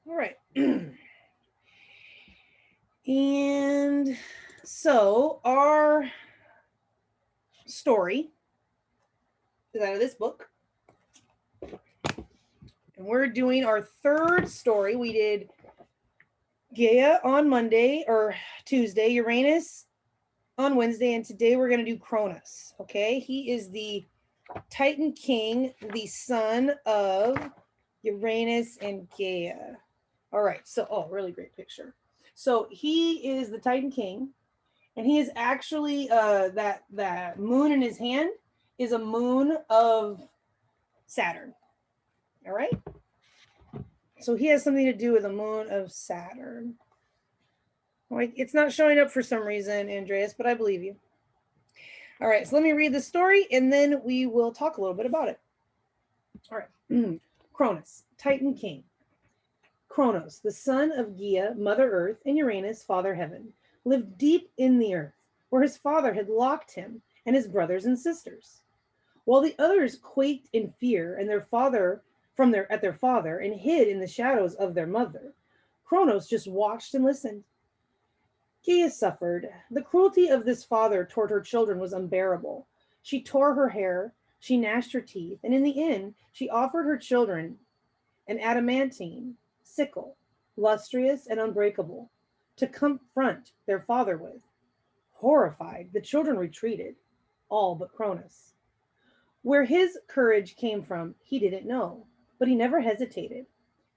All right. And so our story is out of this book. And we're doing our third story. We did Gaia on Monday or Tuesday, Uranus on Wednesday, and today we're going to do Cronus. Okay. He is the Titan King, the son of Uranus and Gaia. All right. So, oh, really great picture. So he is the Titan King, and he is actually that moon in his hand is a moon of Saturn. All right. So he has something to do with the moon of Saturn. Like, it's not showing up for some reason, Andreas, but I believe you. All right. So let me read the story, and then we will talk a little bit about it. All right. Cronus, Titan King. Cronus, the son of Gaia, Mother Earth, and Uranus, Father Heaven, lived deep in the earth, where his father had locked him and his brothers and sisters. While the others quaked in fear and their father at their father and hid in the shadows of their mother, Cronus just watched and listened. Gaia suffered. The cruelty of this father toward her children was unbearable. She tore her hair, she gnashed her teeth, and in the end, she offered her children an adamantine sickle, lustrous and unbreakable, to confront their father with. Horrified, the children retreated, all but Cronus. Where his courage came from, he didn't know, but he never hesitated.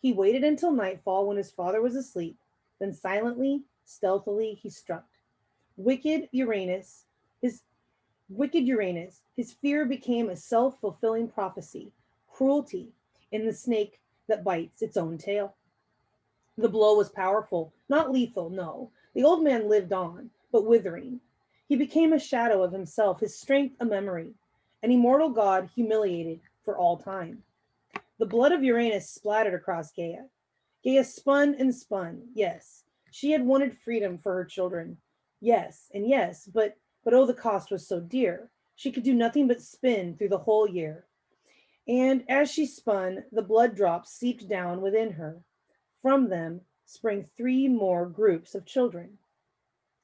He waited until nightfall when his father was asleep, then silently, stealthily, he struck. Wicked Uranus, his his fear became a self-fulfilling prophecy, cruelty in the snake that bites its own tail. The blow was powerful, not lethal, no. The old man lived on, but withering. He became a shadow of himself, his strength a memory, an immortal god humiliated for all time. The blood of Uranus splattered across Gaia. Gaia spun and spun. Yes, she had wanted freedom for her children. Yes, but oh, the cost was so dear. She could do nothing but spin through the whole year. And as she spun, the blood drops seeped down within her. From them sprang three more groups of children.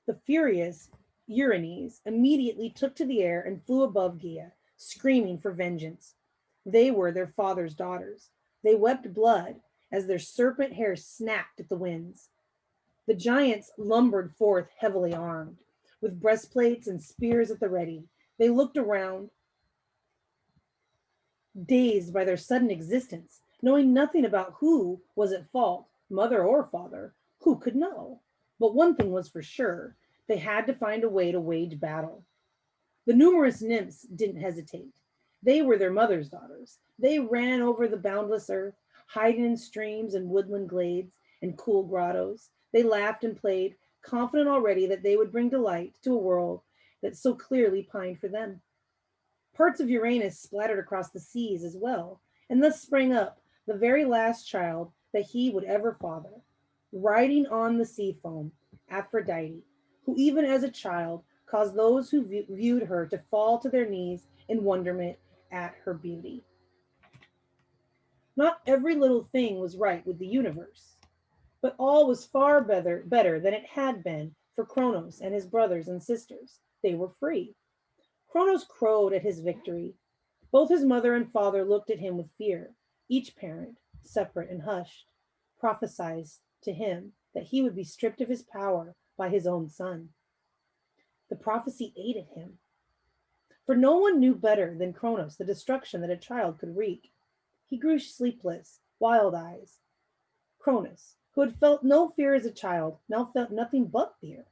The furious Uranus immediately took to the air and flew above Gaia, screaming for vengeance. They were their father's daughters. They wept blood as their serpent hair snapped at the winds. The giants lumbered forth heavily armed, with breastplates and spears at the ready. They looked around, dazed by their sudden existence, knowing nothing about who was at fault, mother or father. Who could know? But one thing was for sure, they had to find a way to wage battle. The numerous nymphs didn't hesitate. They were their mother's daughters. They ran over the boundless earth, hiding in streams and woodland glades and cool grottos. They laughed and played, confident already that they would bring delight to a world that so clearly pined for them. Parts of Uranus splattered across the seas as well, and thus sprang up the very last child that he would ever father, riding on the sea foam, Aphrodite, who even as a child caused those who viewed her to fall to their knees in wonderment at her beauty. Not every little thing was right with the universe, but all was far better than it had been for Cronus and his brothers and sisters. They were free. Cronus crowed at his victory. Both his mother and father looked at him with fear. Each parent, separate and hushed, prophesied to him that he would be stripped of his power by his own son. The prophecy ate at him, for no one knew better than Cronus the destruction that a child could wreak. He grew sleepless, wild eyes. Cronus, who had felt no fear as a child, now felt nothing but fear.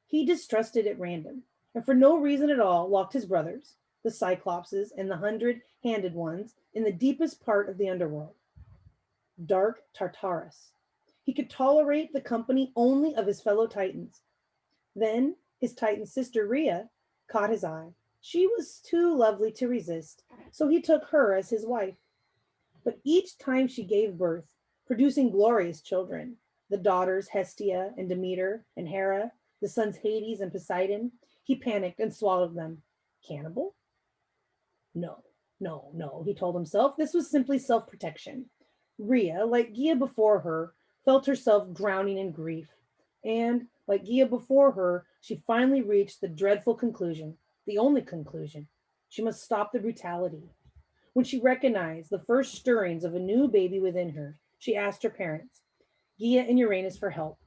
He distrusted at random, and for no reason at all locked his brothers, the Cyclopses and the 100-handed ones, in the deepest part of the underworld, dark Tartarus. He could tolerate the company only of his fellow Titans. Then his Titan sister Rhea caught his eye. She was too lovely to resist, so he took her as his wife. But each time she gave birth, producing glorious children, the daughters Hestia and Demeter and Hera, the sons Hades and Poseidon, he panicked and swallowed them. Cannibal? No, he told himself. This was simply self-protection. Rhea, like Gaia before her, felt herself drowning in grief. And, like Gaia before her, she finally reached the dreadful conclusion, the only conclusion. She must stop the brutality. When she recognized the first stirrings of a new baby within her, she asked her parents, Gaia and Uranus, for help.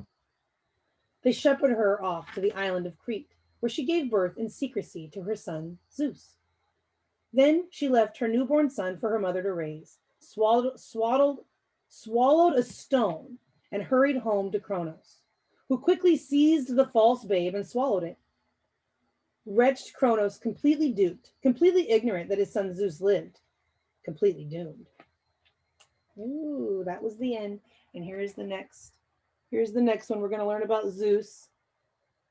They shepherded her off to the island of Crete, where she gave birth in secrecy to her son, Zeus. Then she left her newborn son for her mother to raise, swallowed a stone, and hurried home to Cronus, who quickly seized the false babe and swallowed it. Wretched Cronus, completely duped, completely ignorant that his son Zeus lived, completely doomed. Ooh, that was the end. And here's the next. Here's the next one. We're going to learn about Zeus,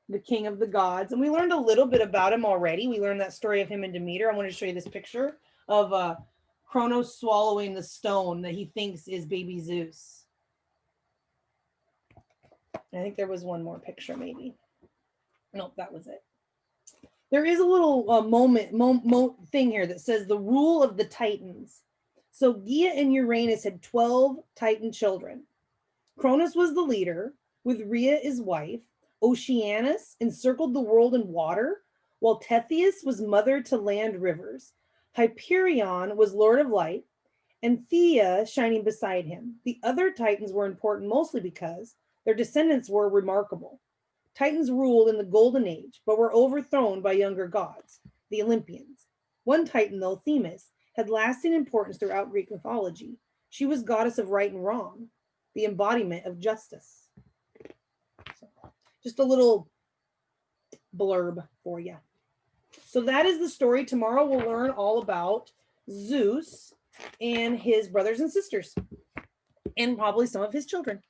the king of the gods. And we learned a little bit about him already. We learned that story of him and Demeter. I want to show you this picture of Cronus swallowing the stone that he thinks is baby Zeus. I think there was one more picture, maybe. Nope, that was it. There is a little thing here that says the rule of the Titans. So Gaia and Uranus had 12 Titan children. Cronus was the leader, with Rhea his wife. Oceanus encircled the world in water, while Thetis was mother to land rivers. Hyperion was lord of light, and Theia shining beside him. The other Titans were important mostly because their descendants were remarkable. Titans ruled in the Golden Age, but were overthrown by younger gods, the Olympians. One Titan, though, Themis, had lasting importance throughout Greek mythology. She was goddess of right and wrong, the embodiment of justice. So, just a little blurb for you. So that is the story. Tomorrow we'll learn all about Zeus and his brothers and sisters, and probably some of his children.